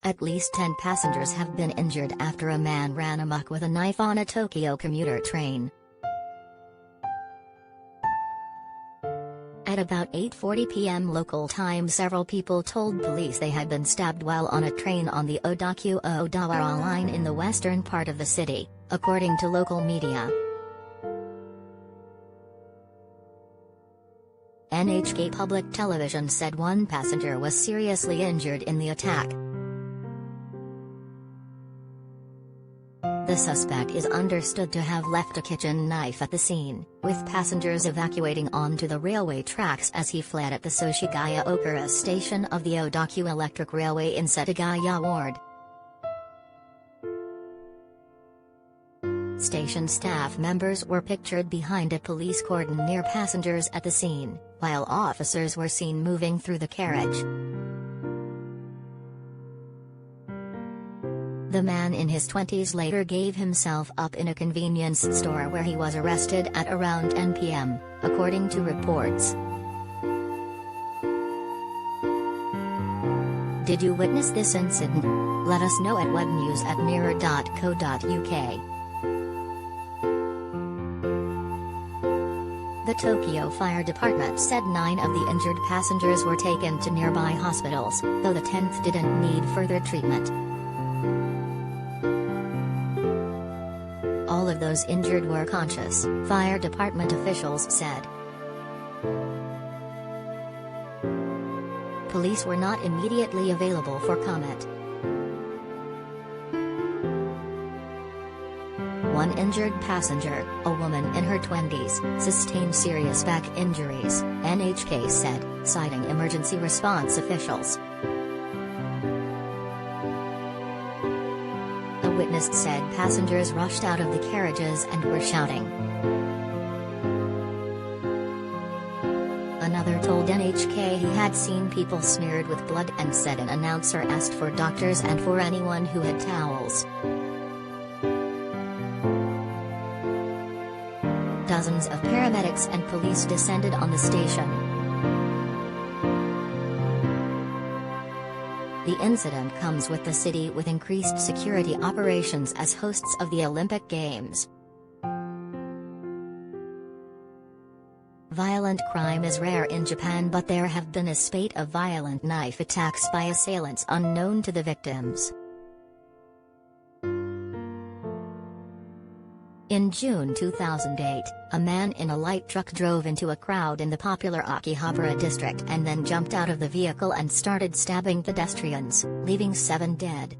At least 10 passengers have been injured after a man ran amok with a knife on a Tokyo commuter train. At about 8:40 p.m. local time, several people told police they had been stabbed while on a train on the Odakyu Odawara Line in the western part of the city, according to local media. NHK Public Television said one passenger was seriously injured in the attack. The suspect is understood to have left a kitchen knife at the scene, with passengers evacuating onto the railway tracks as he fled at the Soshigaya Okura station of the Odakyu Electric Railway in Setagaya Ward. Station staff members were pictured behind a police cordon near passengers at the scene, while officers were seen moving through the carriage. The man in his 20s later gave himself up in a convenience store where he was arrested at around 10 p.m., according to reports. Did you witness this incident? Let us know at webnews@mirror.co.uk. The Tokyo Fire Department said 9 of the injured passengers were taken to nearby hospitals, though the 10th didn't need further treatment. All of those injured were conscious, fire department officials said. Police were not immediately available for comment. One injured passenger, a woman in her 20s, sustained serious back injuries, NHK said, citing emergency response officials. A witness said passengers rushed out of the carriages and were shouting. Another told NHK he had seen people smeared with blood and said an announcer asked for doctors and for anyone who had towels. Dozens of paramedics and police descended on the station. The incident comes with the city with increased security operations as hosts of the Olympic Games. Violent crime is rare in Japan, but there have been a spate of violent knife attacks by assailants unknown to the victims. In June 2008, a man in a light truck drove into a crowd in the popular Akihabara district and then jumped out of the vehicle and started stabbing pedestrians, leaving 7 dead.